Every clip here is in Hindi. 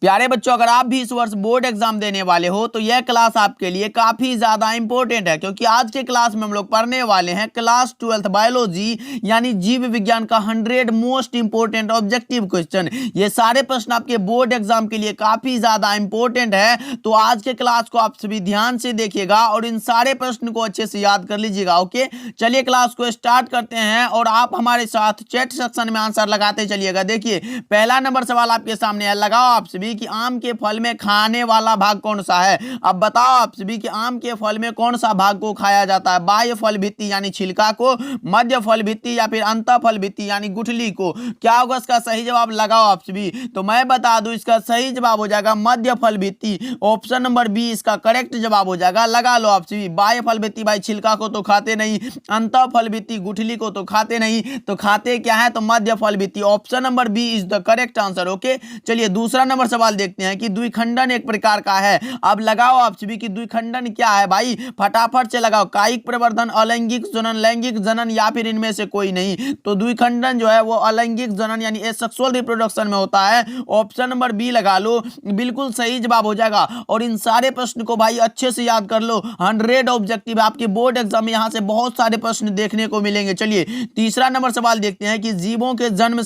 प्यारे बच्चों, अगर आप भी इस वर्ष बोर्ड एग्जाम देने वाले हो तो यह क्लास आपके लिए काफी ज्यादा इंपॉर्टेंट है, क्योंकि आज के क्लास में हम लोग पढ़ने वाले हैं क्लास 12th बायोलॉजी यानी जीव विज्ञान का 100 मोस्ट इंपोर्टेंट ऑब्जेक्टिव क्वेश्चन। ये सारे प्रश्न आपके बोर्ड एग्जाम के लिए काफी ज्यादा इंपॉर्टेंट है, तो आज के क्लास को आप सभी ध्यान से देखिएगा और इन सारे प्रश्न को अच्छे से याद कर लीजिएगा। ओके, चलिए क्लास को स्टार्ट करते हैं और आप हमारे साथ चैट सेक्शन में आंसर लगाते चलिएगा। देखिए, पहला नंबर सवाल आपके सामने है, लगाओ आप सभी कि आम के फल में खाने वाला भाग कौन सा है। अब बताओ आप सभी कि आम के फल में कौन सा भाग को खाया जाता है, बाह्य फल भित्ति यानी छिलका को, मध्य फल भित्ति या फिर अंत फल भित्ति यानी गुठली को। क्या होगा इसका सही जवाब, लगाओ आप सभी। तो मैं बता दूं इसका सही जवाब हो जाएगा मध्य फल भित्ति। ऑप्शन नंबर बी इसका करेक्ट जवाब हो जाएगा। लगा लो आप सभी। बाह्य फल भित्ति भाई छिलका को तो खाते नहीं, अंत फल भित्ति गुठली को तो खाते नहीं, तो खाते क्या है, तो मध्य फल भित्ति। Option number B is the correct answer. Okay, चलिए दूसरा नंबर सवाल देखते हैं कि द्विखंडन एक प्रकार का है। अब लगाओ आप सभी कि द्विखंडन क्या है भाई, फटाफट से लगाओ। कायिक प्रवर्धन, अलैंगिक जनन, लैंगिक जनन या फिर इनमें से कोई नहीं। तो द्विखंडन जो है वो अलैंगिक जनन यानी एसेक्सुअल रिप्रोडक्शन में होता है। ऑप्शन नंबर बी लगा लो, बिल्कुल सही जवाब हो जाएगा। और इन सारे प्रश्न को भाई अच्छे से याद कर लो, 100 ऑब्जेक्टिव आपके बोर्ड एग्जाम में यहां से बहुत सारे प्रश्न देखने को मिलेंगे। चलिए तीसरा नंबर सवाल देखते हैं कि जीवों के जन्म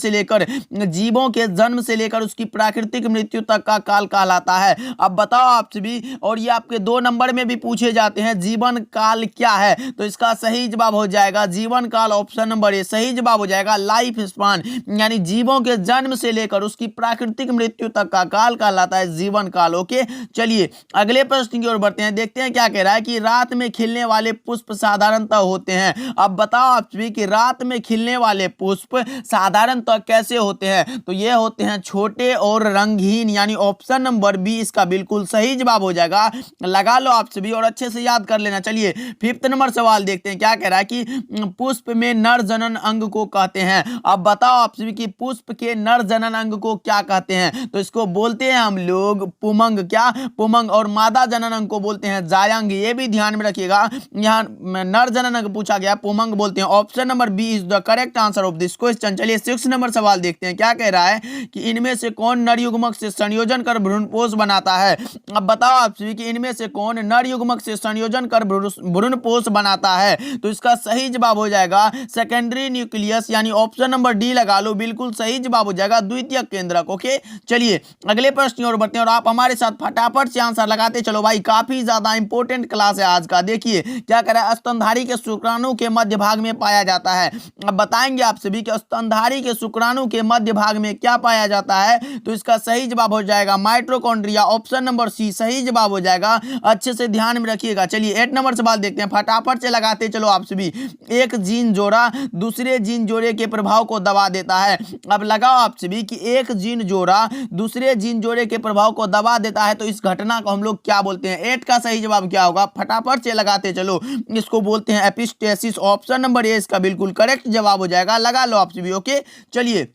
से लेकर उसकी प्राकृतिक मृत्यु तक का काल कहलाता है। अब बताओ आप सभी, और ये आपके 2 नंबर में भी पूछे जाते हैं, जीवन काल क्या है। तो इसका सही जवाब हो जाएगा जीवन काल। ऑप्शन नंबर ए सही जवाब हो जाएगा लाइफ स्पान, यानी जीवों के जन्म से लेकर उसकी प्राकृतिक मृत्यु तक का काल कहलाता है जीवन काल। ओके, चलिए अगले प्रश्न की ओर बढ़ते हैं, देखते हैं क्या कह रहा है कि रात में खिलने वाले पुष्प साधारणतः होते हैं। अब बताओ आप सभी कि रात में खिलने वाले पुष्प साधारणतः कैसे होते हैं। तो ये होते हैं छोटे और रंगहीन, यानी ऑप्शन नंबर बी इसका बिल्कुल सही जवाब हो जाएगा। लगा लो आप सभी और अच्छे से याद कर लेना। चलिए फिफ्थ नंबर सवाल देखते हैं, क्या कह रहा है कि पुष्प में नर जनन अंग को कहते हैं। अब बताओ आप सभी कि पुष्प के नर जनन अंग को क्या कहते हैं। तो इसको बोलते हैं हम लोग पुमंग, क्या पुमंग, और मादा जनन अंग को बोलते हैं जायंग। ये भी ध्यान में रखिएगा, यहाँ नर जनन अंग पूछा गया, पुमंग बोलते हैं। Option number B is the correct answer of this question. चलिए 6 नंबर सवाल देखते हैं, क्या कह रहा है कि इनमें से कौन नर युग्मक से संयोजन कर भ्रूणपोष बनाता है। अब बताओ आप सभी कि इनमें से कौन नर युग्मक से संयोजन कर भ्रूणपोष बनाता है। तो इसका सही जवाब हो जाएगा सेकेंडरी न्यूक्लियस, यानी ऑप्शन नंबर डी लगा लो, बिल्कुल सही जवाब हो जाएगा द्वितीयक केंद्रक। ओके, चलिए अगले प्रश्न की ओर बढ़ते हैं और आप हमारे साथ फटाफट से आंसर लगाते चलो भाई, काफी ज्यादा इंपॉर्टेंट क्लास है आज का। देखिए क्या कह रहा है, स्तनधारी के शुक्राणु के मध्य भाग में पाया जाता है। अब बताएंगे आप सभी कि स्तनधारी के शुक्राणु के मध्य भाग में क्या पाया जाता है। तो इसका सही जवाब हो जाएगा माइटोकॉन्ड्रिया। ऑप्शन नंबर सी सही जवाब हो जाएगा, अच्छे से ध्यान में रखिएगा। चलिए 8 नंबर सवाल देखते हैं, फटाफट से लगाते चलो आप सभी। एक जीन जोड़ा दूसरे जीन जोड़े के प्रभाव को दबा देता है। अब लगाओ आप सभी कि एक जीन जोड़ा दूसरे जीन जोड़े के प्रभाव को दबा देता है, तो इस घटना को हम लोग क्या बोलते हैं। 8 का सही जवाब क्या होगा, फटाफट से लगाते चलो, इसको बोलते हैं एपिस्टेसिस। ऑप्शन नंबर ए इसका बिल्कुल करेक्ट जवाब हो जाएगा। लगा लो आप सभी। ओके, चलिए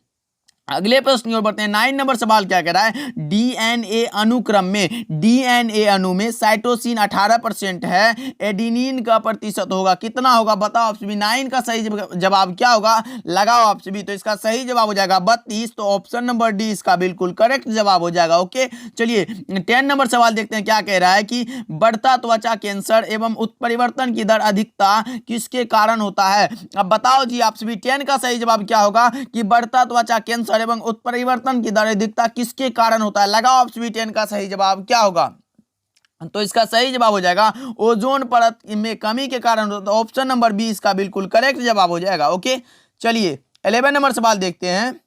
अगले प्रश्न की ओर बढ़ते हैं। 9 नंबर सवाल क्या कह रहा है, डीएनए अनुक्रम में डीएनए अणु में साइटोसिन 18% है, एडेनिन का प्रतिशत होगा कितना होगा। बताओ आप सभी, 9 का सही जवाब क्या होगा, लगाओ आप सभी। तो इसका सही जवाब हो जाएगा 32। तो ऑप्शन नंबर डी इसका बिल्कुल करेक्ट जवाब हो जाएगा। ओके, चलिए 10 नंबर सवाल देखते हैं, क्या कह रहा है कि बढ़ता त्वचा कैंसर एवं उत्परिवर्तन की दर अधिकता किसके कारण होता है। अब बताओ जी आप सभी, 10 का सही जवाब क्या होगा कि बढ़ता त्वचा कैंसर एवं उत्परिवर्तन की दर अधिकता किसके कारण होता है। लगाओ आप सभी, 10 का सही जवाब क्या होगा। तो इसका सही जवाब हो जाएगा ओजोन परत में कमी के कारण होता है। ऑप्शन नंबर बी इसका बिल्कुल करेक्ट जवाब हो जाएगा। ओके, चलिए 11 नंबर सवाल देखते हैं,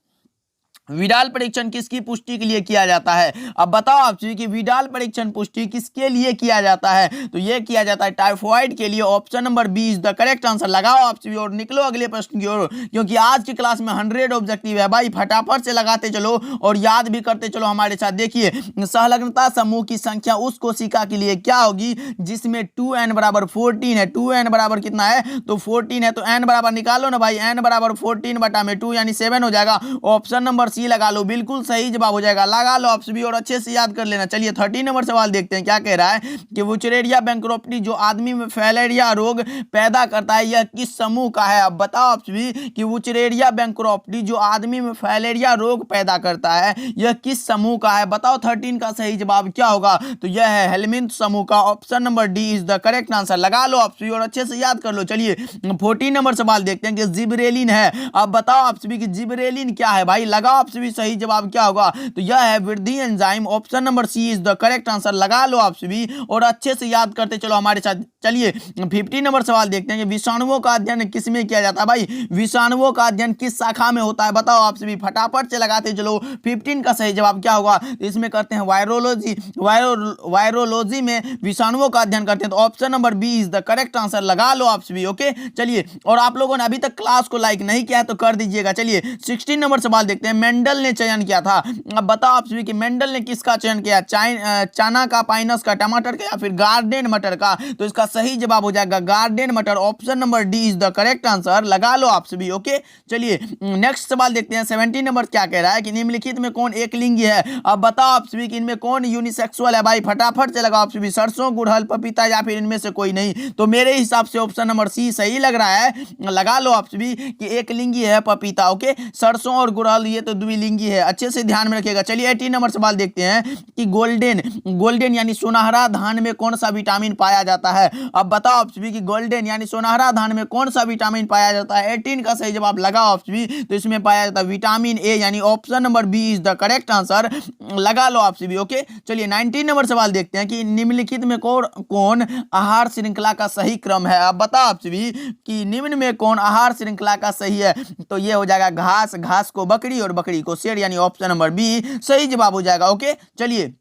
विडाल परीक्षण किसकी पुष्टि के लिए किया जाता है। अब बताओ आप सभी कि विडाल परीक्षण पुष्टि किसके लिए किया जाता है। तो यह किया जाता है टाइफॉइड के लिए। Option number B is the correct answer. लगाओ आप सभी और निकलो अगले प्रश्न की ओर, क्योंकि आज की क्लास में 100 ऑब्जेक्टिव है भाई, फटाफट से लगाते चलो और याद भी करते चलो हमारे साथ। देखिए सहलग्नता समूह की संख्या उस कोशिका के लिए क्या होगी जिसमें 2n बराबर 14 है। 2n बराबर कितना है, तो 14 है। तो n बराबर निकालो ना भाई, n बराबर 14 बटा में 2 यानी 7 हो जाएगा। ऑप्शन नंबर सी लगा लो, बिल्कुल सही जवाब हो जाएगा, लगा लो आप सभी और अच्छे से याद कर लेना। चलिए 13 नंबर सवाल देखते हैं क्या कह रहा है कि वुचरेरिया बैंकरोप्टी जो आदमी में फैलेरिया रोग पैदा करता है यह किस समूह का है। अब बताओ आप सभी कि वुचरेरिया बैंकरोप्टी जो आदमी में फैलेरिया रोग पैदा करता है यह किस समूह का है। बताओ 13 का सही जवाब क्या होगा, तो यह है हेलमिंथ समूह का, option number D is the correct answer, लगा लो आप सभी और अच्छे से याद कर लो। चलिए 14 नंबर सवाल देखते हैं कि जिबरेलिन है। अब बताओ आप सभी कि जिबरेलिन क्या है भाई, लगाओ आप सभी सही जवाब क्या होगा, तो यह है वृद्धि enzyme, option number C is the correct answer, लगा लो आप सभी और अच्छे से याद करते चलो हमारे साथ। चलिए 15 नंबर सवाल देखते हैं कि विषाणुओं का अध्ययन किस में किया जाता है भाई, विषाणुओं का अध्ययन किस शाखा में होता है। बताओ आप सभी फटाफट से लगाते चलो। 15 का सही जवाब क्या होगा, इसमें करते हैं वायरोलॉजी, वायरोलॉजी में विषाणुओं का अध्ययन करते हैं, तो option number B is the correct answer, लगा लो आप सभी। ओके चलिए, और आप लोगों ने अभी तक क्लास को लाइक नहीं किया है तो कर दीजिएगा। चलिए 16 नंबर सवाल देखते हैं, मेंडल ने चयन किया था। अब बताओ आप सभी कि मेंडल ने किसका चयन किया, चाना का, पाइनस का, टमाटर का या फिर गार्डन मटर का, तो इसका सही जवाब हो जाएगा गार्डन मटर, option number D is the correct answer, लगा लो आप सभी। ओके चलिए नेक्स्ट सवाल देखते हैं 17 नंबर क्या कह रहा है कि निम्नलिखित में कौन एक लिंगी है। अब बताओ आप सभी कि इनमें कौन यूनिसेक्सुअल है भाई, फटाफट से लगाओ आप सभी, सरसों, गुड़हल, पपीता या फिर इनमें से कोई नहीं, तो मेरे हिसाब से ऑप्शन नंबर सी सही लग रहा है, लगा लो आप सभी कि एक लिंगी है पपीता। ओके सरसों और गुड़हल ये तो द्विलिंगी है, अच्छे से ध्यान में रखिएगा। चलिए 18 नंबर सवाल देखते हैं कि गोल्डन यानी सुनहरा धान में कौन सा विटामिन पाया जाता है। अब बताओ आप सभी कि गोल्डन यानी सुनहरा धान में कौन सा विटामिन पाया जाता है। 18 का सही जवाब लगाओ आप सभी, तो इसमें पाया जाता है विटामिन ए, यानी option number B is the correct answer, लगा लो आप सभी। ओके चलिए 19 नंबर सवाल देखते हैं कि निम्नलिखित में कौन आहार श्रृंखला का सही क्रम है। अब बताओ आप सभी कि निम्न में कौन आहार श्रृंखला का सही है, तो ये हो जाएगा घास, घास को बकरी और बकरी को शेर, यानी ऑप्शन नंबर बी सही जवाब हो जाएगा। ओके चलिए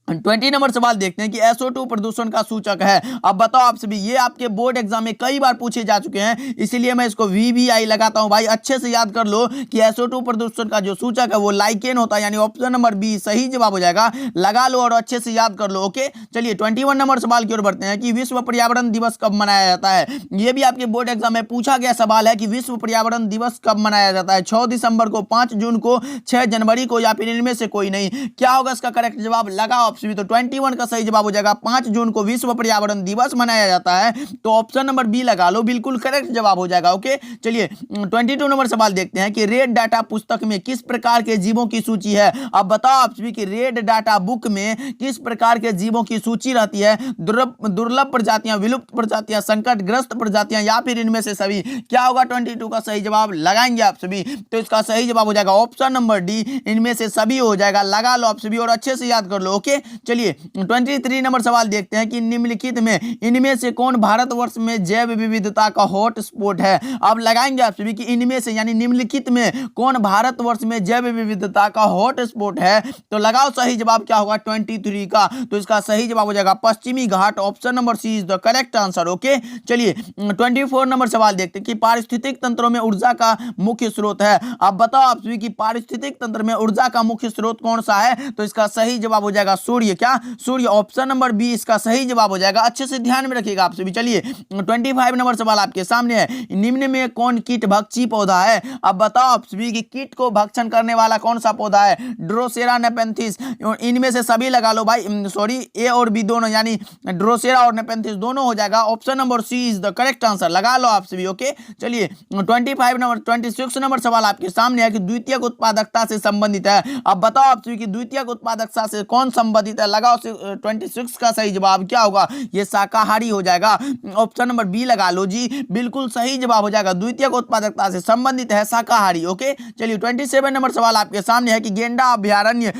20 नंबर सवाल देखते हैं कि SO2 प्रदूषण का सूचक है। अब बताओ आप सभी, ये आपके बोर्ड एग्जाम में कई बार पूछे जा चुके हैं, इसीलिए मैं इसको VBI लगाता हूं भाई, अच्छे से याद कर लो कि SO2 प्रदूषण का जो सूचक है वो लाइकेन होता है, यानी ऑप्शन नंबर बी सही जवाब हो जाएगा, लगा लो और अच्छे से याद कर लो। ओके चलिए 21 नंबर सवाल की ओर बढ़ते हैं कि विश्व पर्यावरण दिवस कब मनाया जाता है। ये भी आपके बोर्ड एग्जाम में पूछा गया सवाल है कि विश्व पर्यावरण दिवस कब मनाया जाता है, 6 दिसंबर को, 5 जून को, 6 जनवरी को या फिर इनमें से कोई नहीं। क्या होगा इसका करेक्ट जवाब, लगाओ सभी, तो 21 का सही जवाब हो जाएगा 5 जून को विश्व पर्यावरण दिवस मनाया जाता है, तो ऑप्शन नंबर बी लगा लो, बिल्कुल करेक्ट जवाब हो जाएगा। ओके चलिए 22 नंबर सवाल देखते हैं कि रेड डाटा पुस्तक में किस प्रकार के जीवों की सूची है। अब बताओ आप सभी कि रेड डाटा बुक में किस प्रकार के जीवों की सूची रहती है, दुर्लभ प्रजातियां, विलुप्त प्रजातियां, संकटग्रस्त प्रजातियां या फिर इनमें से सभी। क्या होगा 22 का सही जवाब, लगाएंगे आप सभी, तो इसका सही जवाब हो जाएगा ऑप्शन नंबर डी, इनमें से सभी हो जाएगा, लगा लो आप सभी और अच्छे से याद कर लो। ओके चलिए 23 नंबर सवाल देखते हैं कि निम्नलिखित में इनमें से कौन भारतवर्ष में जैव विविधता का हॉट स्पॉट है। अब लगाएंगे आप सभी कि इनमें से यानी निम्नलिखित में कौन भारतवर्ष में जैव विविधता का हॉट स्पॉट है, तो लगाओ सही जवाब क्या होगा 23 का, तो इसका सही जवाब हो जाएगा पश्चिमी घाट, option number C is the correct answer. Okay चलिए 24 नंबर सवाल देखते हैं कि पारिस्थितिक तंत्रों में ऊर्जा का मुख्य स्रोत है। अब बताओ आप सभी कि पारिस्थितिक तंत्र में ऊर्जा का मुख्य स्रोत कौन सा है, तो इसका सही जवाब हो जाएगा सूर्य, क्या सूर्य, ऑप्शन नंबर बी इसका सही जवाब हो जाएगा, अच्छे से ध्यान में रखिएगा आप सभी। चलिए 25 नंबर सवाल आपके सामने है, निम्न में कौन कीट भक्षी पौधा है। अब बताओ आप सभी कि कीट को भक्षण करने वाला कौन सा पौधा है, ड्रोसेरा, नेपेंथिस, इनमें से सभी लगा लो भाई, सॉरी ए और बी दोनों, यानी ड्रोसेरा और नेपेंथिस दोनों हो जाएगा, option number C is the correct answer, लगा लो आप सभी। ओके चलिए 26 नंबर सवाल आपके सामने है कि द्वितीयक उत्पादकता से संबंधित है। अब बताओ आप सभी कि द्वितीयक उत्पादकता से कौन संबंधित है, लगाओ 26 का सही जवाब क्या होगा, ये शाकाहारी हो जाएगा, ऑप्शन नंबर बी लगा लो जी, बिल्कुल सही जवाब हो जाएगा, द्वितीयक उत्पादकता से संबंधित है शाकाहारी। ओके चलिए 27 नंबर सवाल आपके सामने है कि गेंडा अभयारण्य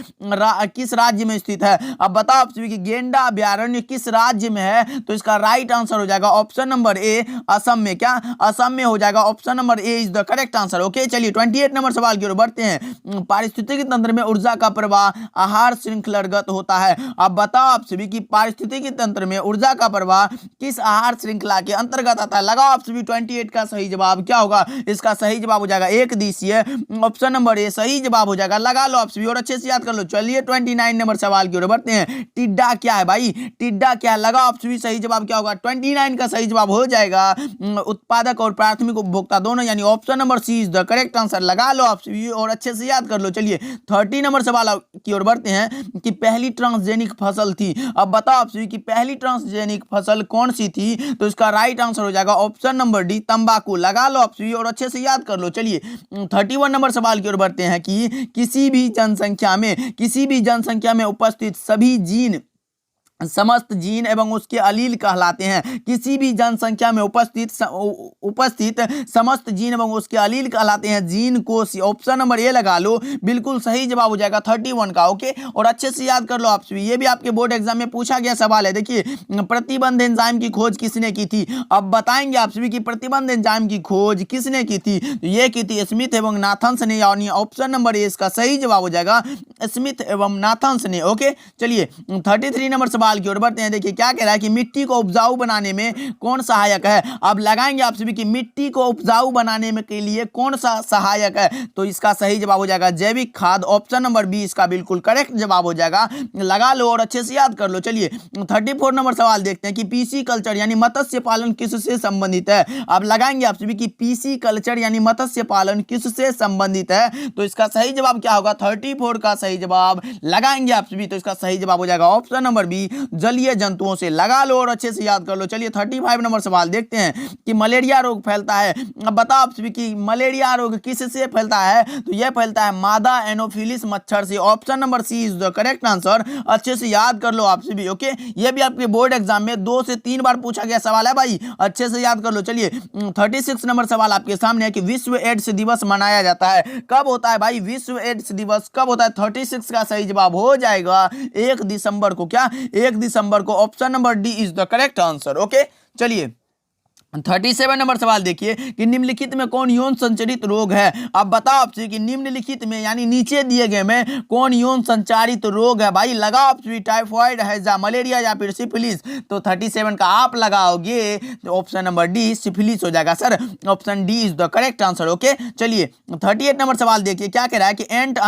किस राज्य में स्थित है। अब बताओ आप सभी कि गेंडा अभयारण्य किस राज्य में है, तो इसका राइट आंसर हो जाएगा ऑप्शन नंबर ए असम में, क्या असम में हो जाएगा, option number A is the correct answer. Okay चलिए 28 नंबर सवाल की ओर बढ़ते हैं, पारिस्थितिक तंत्र में ऊर्जा का प्रवाह आहार श्रृंखलागत होता होता है। अब बताओ आप सभी कि पारिस्थितिकी तंत्र में ऊर्जा का प्रवाह किस आहार श्रृंखला के अंतर्गत आता है। लगाओ आप सभी 28 का सही जवाब क्या होगा। इसका सही जवाब हो जाएगा एक दिवसीय, ऑप्शन नंबर ए सही जवाब हो जाएगा। लगा लो आप सभी और अच्छे से याद कर लो। चलिए 29 नंबर सवाल की ओर बढ़ते हैं। टिड्डा क्या है भाई, टिड्डा क्या है। लगाओ आप सभी सही जवाब क्या होगा। 29 का सही जवाब हो जाएगा उत्पादक और प्राथमिक उपभोक्ता दोनों, यानी option number C is the correct answer. लगा लो आप सभी और अच्छे से याद कर लो। चलिए 30 नंबर सवाल की ओर बढ़ते हैं कि पहली ट्रांसजेनिक फसल थी। अब बताओ आप सभी कि पहली ट्रांसजेनिक फसल कौन सी थी। तो इसका राइट आंसर हो जाएगा ऑप्शन नंबर डी तंबाकू। लगा लो आप सभी और अच्छे से याद कर लो। चलिए 31 नंबर सवाल की ओर बढ़ते हैं कि किसी भी जनसंख्या में उपस्थित सभी जीन समस्त जीन एवं उसके अलील कहलाते हैं। किसी भी जनसंख्या में उपस्थित समस्त जीन एवं उसके अलील कहलाते हैं जीन कोश। ऑप्शन नंबर ए लगा लो, बिल्कुल सही जवाब हो जाएगा 31 का। ओके और अच्छे से याद कर लो आप सभी, ये भी आपके बोर्ड एग्जाम में पूछा गया सवाल है। देखिए प्रतिबंध एंजाइम की खोज किसने की थी। अब बताएंगे आप सभी कि प्रतिबंध एंजाइम की खोज किसने की थी। ये की थी स्मिथ एवं नाथन्स ने, यानी ऑप्शन नंबर ए इसका सही जवाब हो जाएगा स्मिथ एवं नाथन्स ने। ओके चलिए 33 नंबर सवाल की ओर बढ़ते हैं। देखिए क्या कह रहा है कि मिट्टी को उपजाऊ बनाने में कौन सहायक है। अब लगाएंगे आप सभी कि मिट्टी को उपजाऊ बनाने में के लिए कौन सा सहायक है। तो इसका सही जवाब हो जाएगा जैविक खाद। ऑप्शन नंबर बी इसका बिल्कुल करेक्ट जवाब हो जाएगा। लगा लो और अच्छे से याद कर लो। चलिए 34 नंबर सवाल देखते हैं कि पीसी कल्चर यानी मत्स्य पालन किससे संबंधित है। अब लगाएंगे आप सभी कि पीसी कल्चर यानी मत्स्य पालन किससे संबंधित है। तो इसका सही जवाब क्या होगा। 34 का सही जवाब लगाएंगे आप सभी, तो इसका सही जवाब हो जाएगा ऑप्शन नंबर बी जलीय जंतुओं से। लगा लो और अच्छे से याद कर लो। चलिए 35 नंबर सवाल देखते हैं कि मलेरिया रोग फैलता है। अब बताओ आप सभी कि मलेरिया रोग किससे फैलता है। तो यह फैलता है मादा एनोफिलिस मच्छर से। Option number C is the correct answer. अच्छे से याद कर लो आप सभी। ओके यह भी आपके बोर्ड एग्जाम में 2 से 3 बार पूछा गया सवाल है भाई, अच्छे से याद कर लो। चलिए 36 नंबर सवाल आपके सामने है कि विश्व एड्स दिवस मनाया जाता है। कब होता है भाई विश्व एड्स दिवस, कब होता है। 36 का सही जवाब हो जाएगा 1 दिसंबर को। क्या 1 दिसंबर को। Option number D is the correct answer. Okay चलिए 37 नंबर सवाल देखिए कि निम्नलिखित में कौन यौन संचारित रोग है। अब बताओ आपसे कि निम्नलिखित में यानी नीचे दिए गए में कौन यौन संचारित रोग है। भाई लगाओ आप टाइफॉइड, हैजा, मलेरिया या फिर सिफिलिस। तो 37 का आप लगाओगे तो ऑप्शन नंबर डी सिफिलिस हो जाएगा sir. Option D is the correct answer. Okay चलिए 38 नंबर सवाल देखिए क्या कह रहा है कि एंट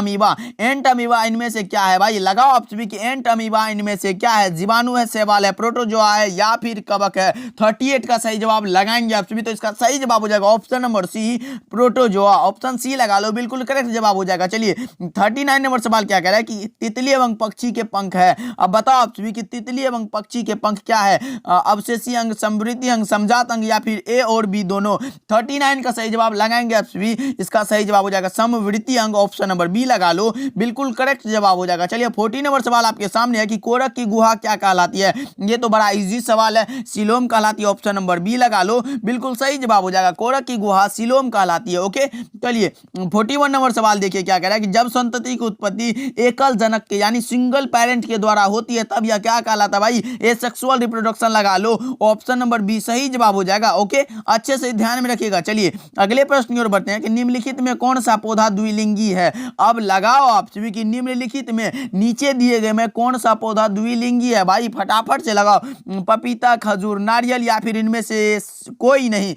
अमीबा इनमें से क्या है। भाई लगाओ आप सभी कि एंट अमीबा इनमें से क्या है। जीवाणु है, शैवाल है, प्रोटोजोआ है या फिर कवक है। 38 का सही जवाब लगाएंगे आप सभी, तो इसका सही जवाब हो जाएगा option number C protozoa. Option C लगा लो, बिल्कुल करेक्ट जवाब हो जाएगा। चलिए 39 नंबर सवाल क्या कह रहा है कि तितली एवं पक्षी के पंख है। अब बताओ आप सभी कि तितली एवं पक्षी के पंख क्या है। अवशेषी अंग, समृद्धि अंग, समजात अंग या फिर ए और बी दोनों। 39 का सही जवाब लगाएंगे आप सभी, इसका सही जवाब हो जाएगा समवृत्ति अंग। ऑप्शन नंबर बी लगा लो, बिल्कुल करेक्ट जवाब हो जाएगा। चलिए 40 नंबर सवाल आपके सामने है कि कोरक की गुहा क्या कहलाती है। ये तो बड़ा इजी सवाल है, सिलोम कहलाती है। ऑप्शन नंबर बी लगा लो, बिल्कुल सही जवाब हो जाएगा। कोरक की गुहा सिलोम कहलाती है। ओके चलिए 41 नंबर सवाल देखिए क्या कह रहा है कि जब संतति की उत्पत्ति एकल जनक के यानी सिंगल पेरेंट के द्वारा होती है तब यह क्या कहलाता है। भाई एसेक्सुअल रिप्रोडक्शन लगा लो, ऑप्शन नंबर बी सही जवाब हो जाएगा। ओके अच्छे से ध्यान में रखिएगा। चलिए अगले प्रश्न की ओर बढ़ते हैं कि निम्नलिखित में कौन सा पौधा द्विलिंगी है। अब लगाओ आप सभी कि निम्नलिखित में नीचे दिए गए में कौन सा पौधा द्विलिंगी है। भाई फटाफट से लगाओ, पपीता, खजूर, नारियल या फिर इनमें से कोई नहीं।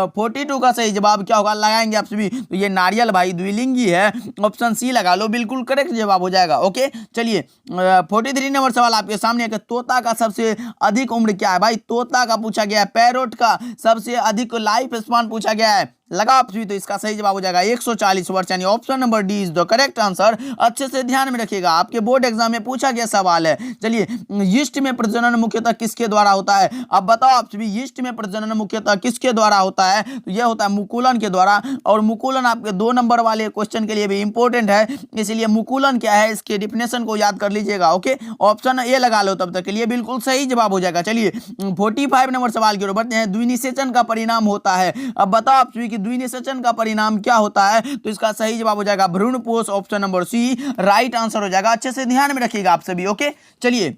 42 का सही जवाब क्या होगा लगाएंगे आप सभी, तो ये नारियल भाई द्विलिंगी है। ऑप्शन सी लगा लो, बिल्कुल करेक्ट जवाब हो जाएगा। ओके चलिए 43 नंबर सवाल आपके सामने है कि तोता का सबसे अधिक उम्र क्या है। भाई तोता का पूछा गया है। पैरोट का सबसे अधिक लाइफ स्पान पूछा गया है। लगा आप सभी, तो इसका सही जवाब हो जाएगा 140 वर्ष, यानी option number D is the correct answer. अच्छे से ध्यान में रखिएगा, आपके बोर्ड एग्जाम में पूछा गया सवाल है। चलिए यीस्ट में प्रजनन मुख्यतः किसके द्वारा होता है। अब बताओ आप सभी यीस्ट में प्रजनन मुख्यतः किसके द्वारा होता है। तो यह होता है मुकुलन के द्वारा। और मुकुलन आपके 2 नंबर वाले क्वेश्चन के लिए भी इंपॉर्टेंट है, इसलिए मुकुलन क्या है इसके डिफिनेशन को याद कर लीजिएगा। ओके ऑप्शन ए लगा लो तब तक के लिए, बिल्कुल सही जवाब हो जाएगा। चलिए 45 नंबर सवाल की ओर बढ़ते हैं। द्विनिषेचन का परिणाम होता है। अब बताओ आप सभी द्विनिषेचन का परिणाम क्या होता है। तो इसका सही जवाब हो जाएगा भ्रूणपोष। Option number C right answer हो जाएगा। अच्छे से ध्यान में रखिएगा आप सभी। ओके चलिए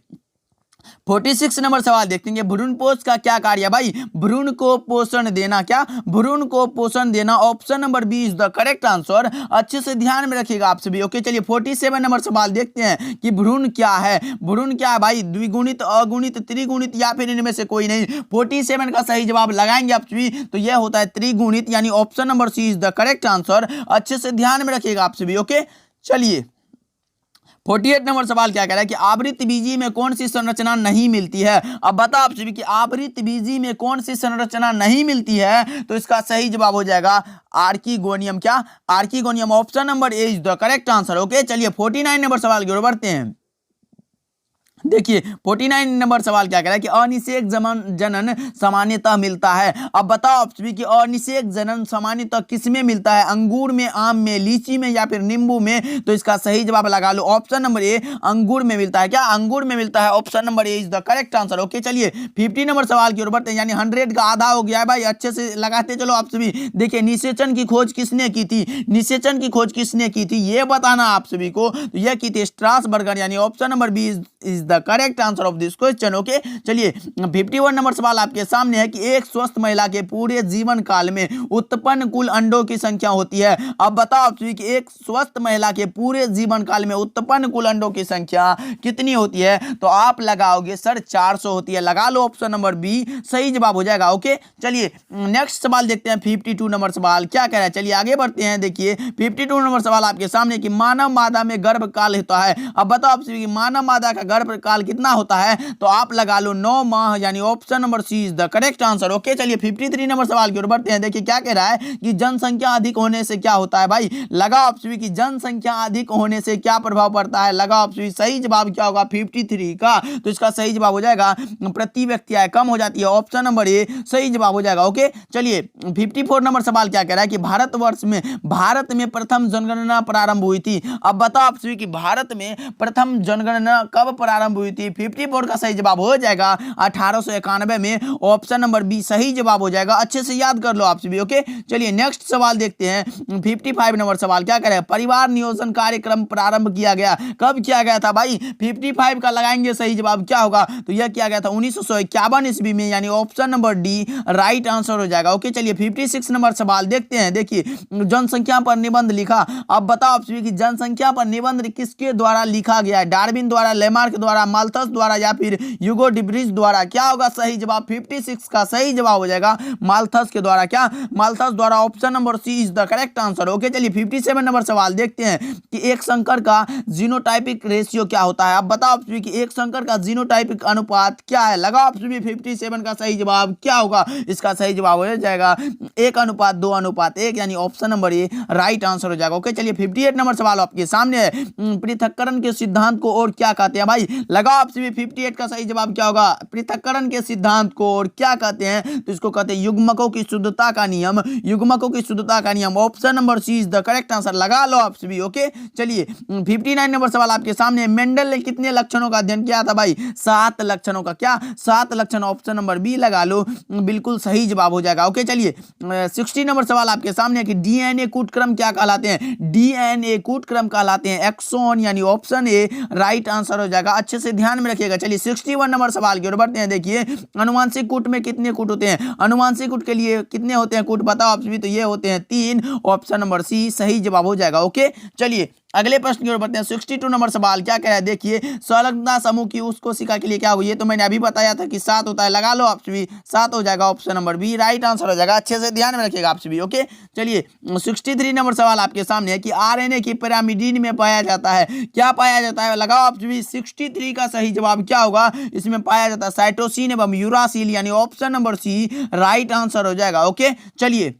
46 नंबर सवाल देखते हैं, भ्रूण पोष का क्या कार्य है भाई? भ्रूण को पोषण देना। क्या? भ्रूण को पोषण देना। Option number B is the correct answer. अच्छे से ध्यान में रखिएगा आप सभी। ओके, चलिए 47 नंबर सवाल देखते हैं कि भ्रूण क्या है। भ्रूण क्या है भाई? द्विगुणित, अगुणित, त्रिगुणित या फिर इनमें से कोई नहीं। 47 का सही जवाब लगाएंगे आप सभी तो यह होता है त्रिगुणित, यानी option number C is the correct answer. अच्छे से ध्यान में रखिएगा आप सभी। ओके, चलिए 48 नंबर सवाल क्या कह रहा है कि आवृत्त बीजी में कौन सी संरचना नहीं मिलती है? अब बताओ आप सभी कि आवृत्त बीजी में कौन सी संरचना नहीं मिलती है, तो इसका सही जवाब हो जाएगा आर्किगोनियम। क्या? Archegonium. Option number A is the correct answer. Okay, चलिए 49 नंबर सवाल की ओर बढ़ते हैं। देखिए 49 नंबर सवाल क्या कह रहा है कि अनिषेक जनन सामान्यतः मिलता है। अब बताओ आप सभी कि अनिषेक जनन सामान्यतः किसमें मिलता है? अंगूर में, आम में, लीची में या फिर नींबू में? तो इसका सही जवाब लगा लो। ऑप्शन नंबर ए अंगूर में मिलता है। क्या? अंगूर में मिलता है। Option number A is the correct answer. Okay, चलिए 50 नंबर सवाल की ओर बढ़ते हैं, यानी 100 का आधा हो गया है भाई। अच्छे से लगाते चलो आप सभी। देखिए निषेचन की खोज किसने की थी? निषेचन की खोज किसने की थी ये बताना आप सभी को। तो यह की थी स्ट्रासबर्गर, यानी option number B is the correct answer of this question. Okay, चलिए 51 नंबर सवाल आपके सामने है कि एक स्वस्थ महिला के पूरे जीवन काल में उत्पन्न कुल अंडों की संख्या होती है। अब बताओ आप सभी कि एक स्वस्थ महिला के पूरे जीवन काल में उत्पन्न कुल अंडों की संख्या कितनी होती है? तो आप लगाओगे सर 400 होती है। लगा लो, ऑप्शन नंबर बी सही जवाब हो जाएगा। ओके, चलिए नेक्स्ट सवाल देखते हैं 52 नंबर सवाल क्या कह रहा है। चलिए आगे बढ़ते हैं। देखिए 52 नंबर सवाल आपके सामने कि मानव मादा में गर्भकाल होता है। अब बताओ आप सभी कि मानव मादा का गर्भकाल कितना होता है? तो आप लगा लो 9 माह, यानी option number C is the correct answer. Okay, चलिए 53 नंबर सवाल की ओर बढ़ते हैं। देखिए क्या कह रहा है कि जनसंख्या अधिक होने से क्या होता है भाई? लगाओ आप सभी कि जनसंख्या अधिक होने से क्या प्रभाव पड़ता है? लगाओ आप सभी। सही जवाब क्या होगा 53 का? तो इसका सही जवाब हो जाएगा प्रति व्यक्ति आय कम हो जाती है। ऑप्शन नंबर ए सही जवाब हो जाएगा। ओके, चलिए 54 नंबर सवाल क्या कह रहा है कि भारत में प्रथम जनगणना प्रारंभ हुई थी। अब बताओ आप सभी कि भारत में प्रथम जनगणना कब प्रारंभ हुई थी? 54 का सही जवाब हो जाएगा 1891 में। ऑप्शन नंबर बी सही जवाब हो जाएगा। अच्छे से याद कर लो आप सभी। ओके, चलिए नेक्स्ट सवाल देखते हैं। 55 नंबर सवाल क्या कह रहा है? परिवार नियोजन कार्यक्रम प्रारंभ किया गया। कब किया गया था भाई? 55 का लगाएंगे सही जवाब क्या होगा? तो यह किया गया था 1951 ईस्वी में, यानी option number D right answer हो जाएगा। ओके, चलिए 56 नंबर सवाल देखते हैं। देखिए जनसंख्या पर निबंध लिखा। अब बताओ आप सभी कि जनसंख्या पर निबंध किसके द्वारा लिखा गया है? डार्विन द्वारा, लेमार्क द्वारा, माल्थस द्वारा या फिर ह्यूगो डिब्रिज द्वारा? क्या होगा सही जवाब? 56 का सही जवाब हो जाएगा माल्थस के द्वारा। क्या? माल्थस द्वारा। Option number C is the correct answer. Okay, चलिए 57 नंबर सवाल देखते हैं कि एक संकर का जीनोटाइपिक रेशियो क्या होता है? अब बताओ आप सभी कि एक संकर का जीनोटाइपिक अनुपात क्या है? लगाओ आप सभी 57 का सही जवाब क्या होगा? इसका सही जवाब हो जाएगा 1:2:1, यानी ऑप्शन नंबर ए राइट आंसर हो जाएगा। ओके, चलिए 58 नंबर सवाल आपके सामने है। पृथक्करण के सिद्धांत को और क्या कहते हैं भाई? लगाओ आप सभी 58 का सही जवाब क्या होगा? पृथक्करण के सिद्धांत को और क्या कहते हैं? तो इसको कहते हैं युग्मकों की शुद्धता का नियम। युग्मकों की शुद्धता का नियम। Option number C is the correct answer. लगा लो आप सभी। ओके, चलिए 59 नंबर सवाल आपके सामने। मेंडल ने कितने लक्षणों का अध्ययन किया था भाई? 7 लक्षणों का। क्या? 7 लक्षण। ऑप्शन नंबर बी लगा लो, बिल्कुल सही जवाब हो जाएगा। ओके, चलिए 60 नंबर सवाल आपके सामने कि डीएनए कूटक्रम क्या कहलाते हैं? डीएनए कूटक्रम कहलाते हैं एक्सोन, यानी ऑप्शन ए राइट आंसर हो जाएगा। अच्छे से ध्यान में रखिएगा। चलिए 61 नंबर सवाल की ओर बढ़ते हैं। देखिए अनुवांशिक कूट में कितने कूट होते हैं? अनुवांशिक कूट के लिए कितने होते हैं कूट? बताओ आप सभी। तो ये होते हैं 3। ऑप्शन नंबर सी सही जवाब हो जाएगा। ओके, चलिए अगले प्रश्न की ओर बढ़ते हैं। 62 नंबर सवाल क्या कह रहा है? देखिए संलग्नता समूह की उस कोशिका के लिए क्या हुई? ये तो मैंने अभी बताया था कि 7 होता है। लगा लो आप सभी, 7 हो जाएगा। Option number B right answer हो जाएगा। अच्छे से ध्यान में रखिएगा आप सभी। ओके, चलिए 63 नंबर सवाल आपके सामने है कि आरएनए की पिरामिडीन में पाया जाता है। क्या पाया जाता है? लगाओ आप सभी। 63 का सही जवाब क्या होगा? इसमें पाया जाता है साइटोसिन एवं यूरासिल, यानी option number C right answer हो जाएगा। ओके, चलिए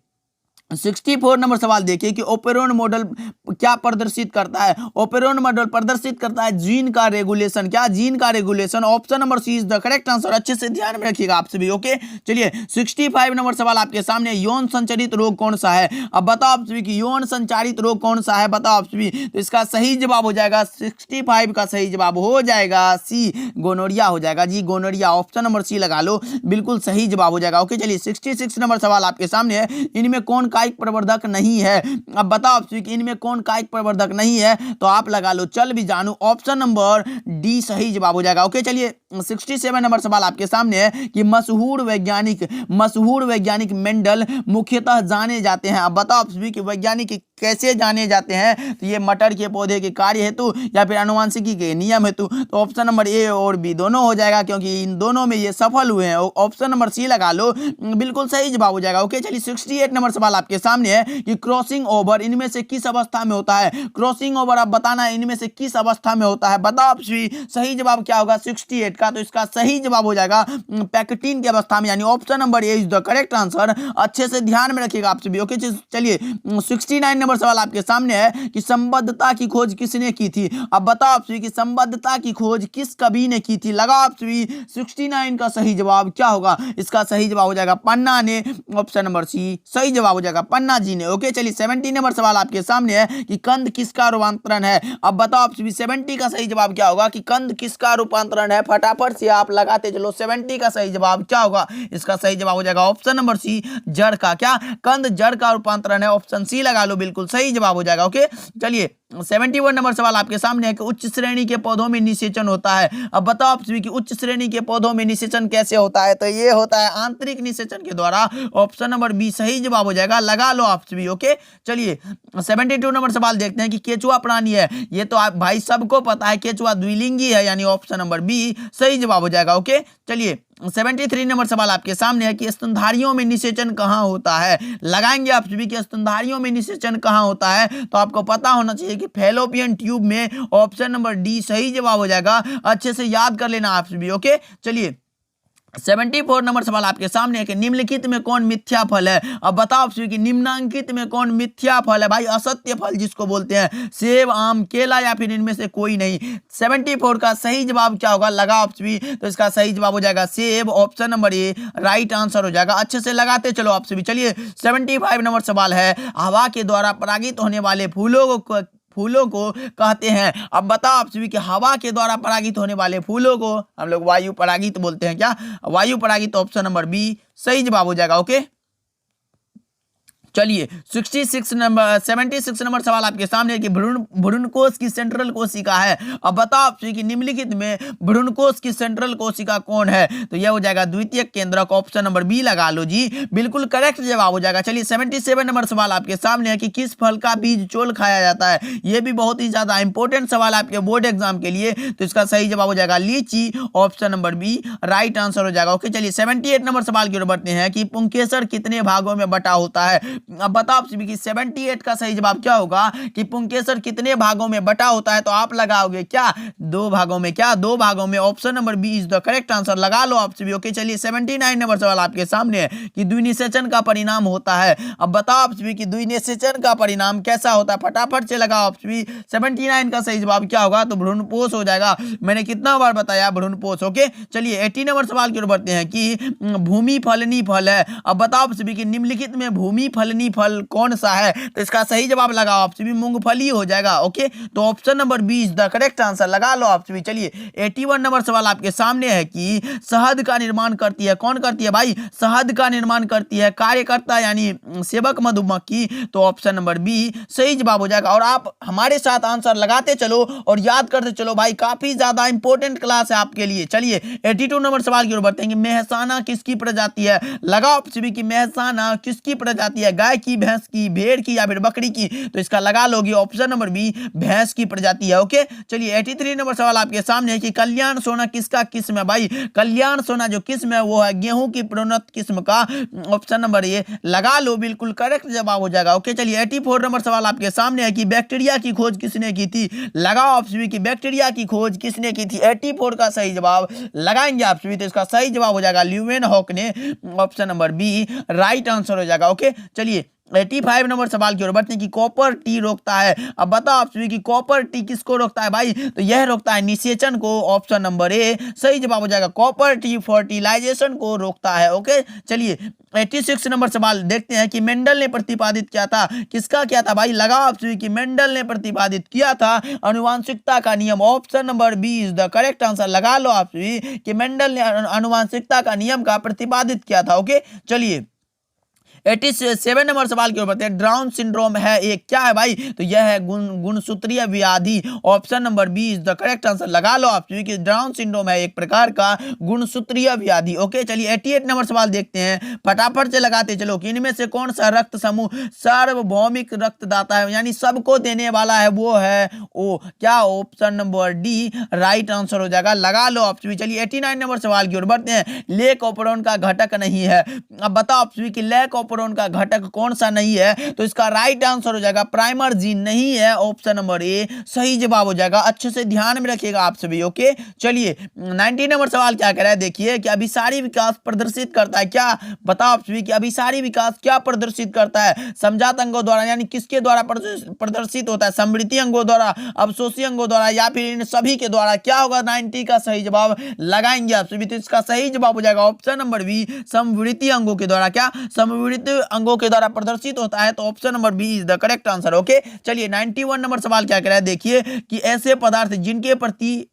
64 नंबर सवाल देखिए कि ओपेरोन मॉडल क्या प्रदर्शित करता है? ओपेरोन मॉडल प्रदर्शित करता है जीन का रेगुलेशन। क्या? जीन का regulation. Option number C is the correct answer. अच्छे से ध्यान में रखिएगा आप सभी। ओके, चलिए 65 नंबर सवाल आपके सामने। यौन संचारित रोग कौन सा है? अब बताओ आप सभी कि यौन संचारित रोग कौन सा है? बताओ आप सभी। तो इसका सही जवाब हो जाएगा 65 का सही जवाब हो जाएगा सी गोनोरिया हो जाएगा जी, गोनोरिया। ऑप्शन नंबर सी लगा लो, बिल्कुल सही जवाब हो जाएगा। ओके, चलिए 66 नंबर सवाल आपके सामने है। इनमें कौन कायिक प्रवर्धक नहीं है? अब बताओ आप सभी कि इनमें कौन कायिक प्रवर्धक नहीं है? तो आप लगा लो चल भी जानू, ऑप्शन नंबर डी सही जवाब हो जाएगा। ओके, चलिए 67 नंबर सवाल आपके सामने है कि मशहूर वैज्ञानिक मेंडल मुख्यतः जाने जाते हैं। अब बताओ आप सभी कि वैज्ञानिक कैसे जाने जाते हैं? तो ये मटर के पौधे के कार्य हेतु या फिर आनुवंशिकी के नियम हेतु। तो ऑप्शन नंबर ए और बी दोनों हो जाएगा, क्योंकि इन दोनों में ये सफल हुए हैं। ऑप्शन नंबर सी लगा लो, बिल्कुल सही जवाब हो जाएगा। ओके, चलिए 68 नंबर सवाल आपके सामने है कि क्रॉसिंग ओवर इनमें से किस अवस्था में होता है? क्रॉसिंग ओवर आप बताना है इनमें से किस अवस्था में होता है। बताओ आप सही जवाब क्या होगा 68 का? तो इसका सही जवाब हो जाएगा पैक्टिन की अवस्था में, यानी option number A is the correct answer. अच्छे से ध्यान में रखिएगा आप सभी। ओके, चलिए 69 नंबर सवाल आपके सामने है कि संबद्धता की खोज किसने की थी? अब बताओ आप सभी कि संबद्धता की खोज किस कवि ने की थी? लगाओ आप सभी 69 का सही जवाब क्या होगा? इसका सही जवाब हो जाएगा पन्ना ने, ऑप्शन नंबर सी सही जवाब हो जाएगा पन्ना जी ने। ओके, चलिए 70 नंबर सवाल आपके सामने है कि कंद किसका रूपांतरण है? अब बताओ आप सभी 70 का सही जवाब क्या होगा कि कंद किसका रूपांतरण है? फटाफट से आप लगाते चलो। 70 का सही जवाब क्या होगा? इसका सही जवाब हो जाएगा ऑप्शन नंबर सी जड़ का। क्या कंद जड़ का रूपांतरण है? ऑप्शन सी लगा लो, बिल्कुल सही जवाब हो जाएगा। ओके, चलिए 71 नंबर सवाल आपके सामने है कि उच्च श्रेणी के पौधों में निषेचन होता है। अब बताओ आप सभी कि उच्च श्रेणी के पौधों में निषेचन कैसे होता है? तो ये होता है आंतरिक निषेचन के द्वारा। ऑप्शन नंबर बी सही जवाब हो जाएगा, लगा लो आप सभी। ओके, चलिए 72 नंबर सवाल देखते हैं कि केचुआ प्राणी है। ये तो आप भाई सबको पता है, केचुआ द्विलिंगी है, यानी ऑप्शन नंबर बी सही जवाब हो जाएगा। ओके, चलिए 73 नंबर सवाल आपके सामने है कि स्तनधारियों में निषेचन कहाँ होता है? लगाएंगे आप सभी कि स्तनधारियों में निषेचन कहाँ होता है? तो आपको पता होना चाहिए कि फैलोपियन ट्यूब में, ऑप्शन नंबर डी सही जवाब हो जाएगा। अच्छे से याद कर लेना आप सभी। ओके, चलिए 74 नंबर सवाल आपके सामने है कि निम्नलिखित में कौन मिथ्या फल है? अब बताओ आप सभी कि निम्नांकित में कौन मिथ्या फल है? भाई असत्य फल जिसको बोलते हैं, सेब, आम, केला या फिर इनमें से कोई नहीं। 74 का सही जवाब क्या होगा? लगाओ आप सभी। तो इसका सही जवाब हो जाएगा सेब, ऑप्शन नंबर ए राइट आंसर हो जाएगा। अच्छे से लगाते चलो आप सभी। चलिए 75 नंबर सवाल है, हवा के द्वारा परागित होने वाले फूलों को कहते हैं। अब बताओ आप सभी कि हवा के द्वारा परागित होने वाले फूलों को हम लोग वायु परागित बोलते हैं। क्या वायु परागित? ऑप्शन नंबर बी सही जवाब हो जाएगा। ओके, चलिए 76 नंबर सवाल आपके सामने है कि भ्रूणकोश की सेंट्रल कोशिका है। अब बताओ आप कि निम्नलिखित में भ्रूणकोश की सेंट्रल कोशिका कौन है? तो यह हो जाएगा द्वितीयक केंद्रक, ऑप्शन नंबर बी लगा लो जी, बिल्कुल करेक्ट जवाब हो जाएगा। चलिए 77 नंबर सवाल आपके सामने है कि किस फल का बीज चोल खाया जाता है? यह भी बहुत ही ज्यादा इंपॉर्टेंट सवाल आपके बोर्ड एग्जाम के लिए। तो इसका सही जवाब हो जाएगा लीची, option number B right answer हो जाएगा। ओके, चलिए 78 नंबर सवाल की ओर बढ़ते हैं कि पुंकेसर कितने भागों में बटा होता है? अब बताओ आप सभी कि 78 का सही जवाब क्या होगा कि पुंकेसर कितने भागों में बटा होता है? तो आप लगाओगे क्या 2 भागों में। क्या 2 भागों में, option number B is the correct answer, लगा लो आप सभी। ओके, चलिए 79 नंबर सवाल आपके सामने है कि द्विनिषेचन का परिणाम होता है। अब बताओ आप सभी कि द्विनिषेचन का परिणाम कैसा होता है? फटाफट से लगाओ आप सभी। 79 का सही जवाब क्या होगा? तो भ्रूणपोष हो जाएगा। मैंने कितना बार बताया भ्रूणपोष। ओके, चलिए 80 नंबर सवाल की ओर बढ़ते हैं कि भूमि फलनी फल है। अब बताओ आप सभी कि निम्नलिखित में भूमि फलनी फल कौन सा है? तो इसका सही जवाब लगाओ आप सभी, मूंगफली हो जाएगा। ओके, तो option number B is the correct answer, लगा लो आप सभी। चलिए 81 नंबर सवाल आपके सामने है कि शहद का निर्माण करती है। कौन करती है भाई? शहद का निर्माण करती है कार्यकर्ता, यानी सेवक मधुमक्खी। तो ऑप्शन नंबर बी सही जवाब हो जाएगा। और आप हमारे साथ आंसर लगाते चलो और याद करते चलो भाई, काफी ज्यादा इंपॉर्टेंट क्लास है आपके लिए। चलिए 82 नंबर सवाल की ओर बढ़ते हैं कि मेहसाना किसकी प्रजाति है? लगाओ आप सभी कि मेहसाना किसकी प्रजाति है? गाय की, भैंस की, भेड़ की या फिर बकरी की? तो इसका लगा लोगे ऑप्शन नंबर बी भैंस की प्रजाति है। ओके, चलिए 83 नंबर सवाल आपके सामने है कि कल्याण सोना किसका किस्म है? भाई कल्याण सोना जो किस्म है वो है गेहूं की प्रोन्नत किस्म का, ऑप्शन नंबर ए लगा लो, बिल्कुल करेक्ट जवाब हो जाएगा। ओके, चलिए 84 नंबर सवाल आपके सामने है कि बैक्टीरिया की खोज किसने की थी? लगाओ आप सभी कि बैक्टीरिया की खोज किसने की थी? 84 का सही जवाब लगाएंगे आप सभी। तो इसका सही जवाब हो जाएगा ल्यूवेनहॉक ने, option number B right answer हो जाएगा। ओके, चलिए 85 नंबर सवाल की ओर बढ़ते हैं कि कॉपर टी रोकता है। अब बताओ आप सभी कि कॉपर टी किसको रोकता है? भाई तो यह रोकता है निषेचन को, ऑप्शन नंबर ए सही जवाब हो जाएगा। कॉपर टी फर्टिलाइजेशन को रोकता है। ओके, चलिए 86 नंबर सवाल देखते हैं कि मेंडल ने प्रतिपादित किया था। किसका किया था भाई? लगाओ आप सभी कि मेंडल ने प्रतिपादित किया था आनुवांशिकता का नियम, option number B is the correct answer, लगा लो आप सभी कि मेंडल ने आनुवांशिकता का नियम का प्रतिपादित किया था। ओके, चलिए 87 नंबर सवाल की ओर बढ़ते हैं। डाउन सिंड्रोम है एक, क्या है भाई? तो यह है गुणसूत्रीय व्याधि। Option number B is the correct answer. लगा लो आप सभी कि डाउन सिंड्रोम है एक प्रकार का गुणसूत्रीय व्याधि। ओके चलिए 88 नंबर सवाल देखते हैं, फटाफट से लगाते चलो कि इनमें से कौन सा रक्त समूह सार्वभौमिक रक्तदाता है, यानी सबको देने वाला है, वो है ओ क्या? Option number D right answer हो जाएगा। लगा लो आप सभी। चलिए 89 नंबर सवाल की ओर बढ़ते हैं। लेक ऑपरोन का घटक नहीं है। अब बताओ आप सभी कि लेक ऑपरोन का घटक कौन सा नहीं है? तो इसका राइट आंसर हो जाएगा प्राइमर जीन नहीं है। ऑप्शन नंबर ए सही जवाब हो जाएगा। अच्छे से ध्यान में रखिएगा आप सभी। ओके चलिए 90 नंबर सवाल क्या कह रहा है, देखिए कि अभिसारी विकास प्रदर्शित करता है क्या? बताओ आप सभी कि अभिसारी विकास क्या प्रदर्शित करता है? समझात अंगों द्वारा, यानी किसके द्वारा प्रदर्शित होता है? समृद्धि अंगों द्वारा, अवशोषी अंगों द्वारा, या फिर इन सभी के द्वारा? क्या होगा 90 का सही जवाब लगाएंगे आप सभी? तो इसका सही जवाब हो जाएगा ऑप्शन नंबर बी समवृत्ति अंगों के द्वारा। क्या? समवृत्ति अंगों के द्वारा प्रदर्शित होता है, तो option number B is the correct answer. Okay चलिए 91 नंबर सवाल क्या कह रहा है, देखिए कि ऐसे पदार्थ जिनके प्रति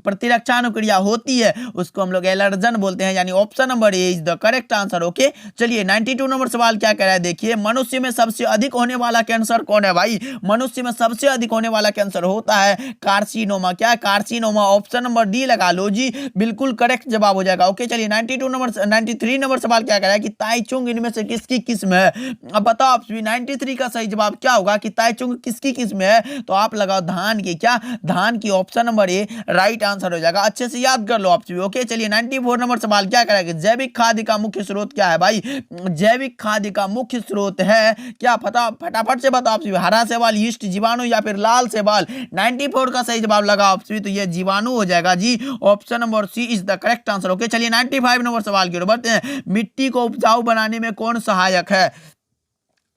प्रतिरक्षानुक्रिया होती है उसको हम लोग एलर्जन बोलते हैं, यानी option number A is the correct answer. Okay चलिए 92 नंबर सवाल क्या कह रहा है, देखिए मनुष्य में सबसे अधिक होने वाला कैंसर कौन है भाई? मनुष्य में सबसे अधिक होने वाला कैंसर होता है कार्सिनोमा। क्या? कार्सिनोमा। ऑप्शन नंबर डी लगा लो जी, बिल्कुल करेक्ट जवाब हो जाएगा। ओके चलिए 93 नंबर सवाल क्या कह रहा है कि ताइचुंग इनमें से किसकी किस्म है? अब बताओ आप सभी 93 का सही जवाब क्या होगा कि ताइचुंग किसकी किस्म है? तो आप लगाओ धान की। क्या? धान की। ऑप्शन नंबर ए राइट आंसर हो जाएगा। अच्छे से याद कर लो आप सभी। ओके चलिए 94 नंबर सवाल क्या करेगा, जैविक खाद्य का मुख्य स्रोत क्या है भाई? जैविक खाद्य का मुख्य स्रोत है क्या? फटाफट से बताओ आप सभी। हरा सवाल, यीस्ट, जीवाणु या फिर लाल सवाल? 94 का सही जवाब लगा आप सभी, तो ये जीवाणु हो जाएगा जी। Option number C is the correct answer. Okay चलिए 95 नंबर सवाल की ओर बढ़ते हैं। मिट्टी को उपजाऊ बनाने में कौन सहायक है?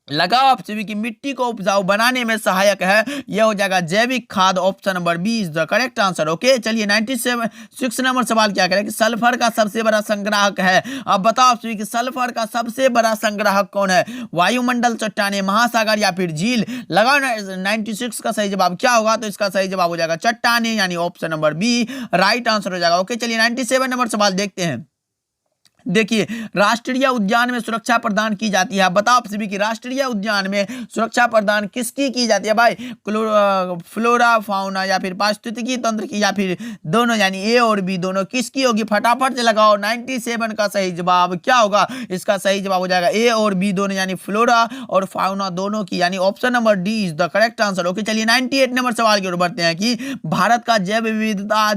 लगाओ आप सभी की मिट्टी को उपजाऊ बनाने में सहायक है, यह हो जाएगा जैविक खाद। Option number B is the correct answer. Okay चलिए 96 नंबर सवाल क्या करें कि सल्फर का सबसे बड़ा संग्राहक है। अब बताओ आप सभी कि सल्फर का सबसे बड़ा संग्राहक कौन है? वायुमंडल, चट्टाने, महासागर या फिर झील? लगाओ 96 का सही जवाब क्या होगा? तो इसका सही जवाब हो जाएगा चट्टाने, यानी option number B right answer हो जाएगा। ओके चलिए 97 नंबर सवाल देखते हैं। देखिए राष्ट्रीय उद्यान में सुरक्षा प्रदान की जाती है। बताओ आप सभी कि राष्ट्रीय उद्यान में सुरक्षा प्रदान किसकी की जाती है भाई? फ्लोरा फाउना या फिर पारिस्थितिकी तंत्र की, या फिर दोनों, यानी ए और बी दोनों? किसकी होगी? फटाफट से लगाओ 97 का सही जवाब क्या होगा? इसका सही जवाब हो जाएगा ए और बी दोनों, यानी फ्लोरा और फाउना दोनों की, यानी option number D is the correct answer. Okay चलिए 98 नंबर सवाल की ओर बढ़ते हैं कि भारत का जैव विविधता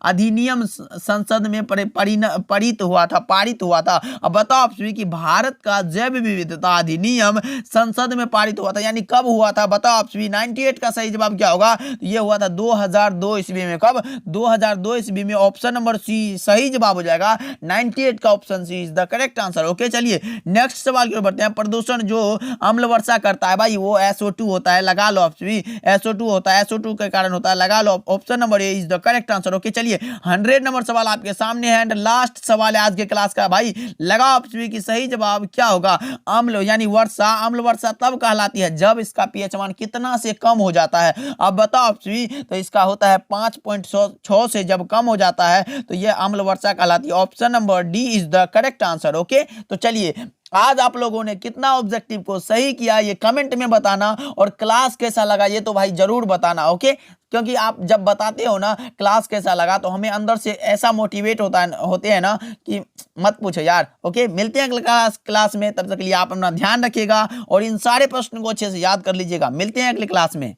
अधिनियम संसद में पारित हुआ था। अब बताओ आप सभी कि भारत का जैव विविधता अधिनियम संसद में पारित हुआ था, यानी कब हुआ था? बताओ आप सभी 98 का सही जवाब क्या होगा? तो ये हुआ था 2002 ईस्वी में। कब? 2002 ईस्वी में। ऑप्शन नंबर सी सही जवाब हो जाएगा। 98 का option C is the correct answer. Okay चलिए नेक्स्ट सवाल की ओर बढ़ते हैं। प्रदूषण जो अम्ल वर्षा करता है भाई, वो SO2 होता है। लगा लो आप सभी, SO2 होता है, SO2 के कारण होता है। लगा लो, option number A is the correct answer. Okay चलिए 100 नंबर सवाल आपके सामने है एंड लास्ट सवाल है आज के क्लास का भाई। लगाओ आप सभी कि सही जवाब क्या होगा? अम्ल यानी वर्षा। अम्ल वर्षा तब कहलाती है जब इसका pH मान कितना से कम हो जाता है? अब बताओ आप सभी, तो इसका होता है 5.6 से जब कम हो जाता है तो यह अम्ल वर्षा कहलाती है। Option number D is the correct answer. Okay तो चलिए आज आप लोगों ने कितना ऑब्जेक्टिव को सही किया ये कमेंट में बताना, और क्लास कैसा लगा ये तो भाई जरूर बताना। ओके क्योंकि आप जब बताते हो ना क्लास कैसा लगा, तो हमें अंदर से ऐसा मोटिवेट होते हैं ना कि मत पूछो यार। ओके मिलते हैं अगले क्लास में, तब तक के लिए आप अपना ध्यान रखिएगा और इन सारे प्रश्न को अच्छे से याद कर लीजिएगा। मिलते हैं अगले क्लास में।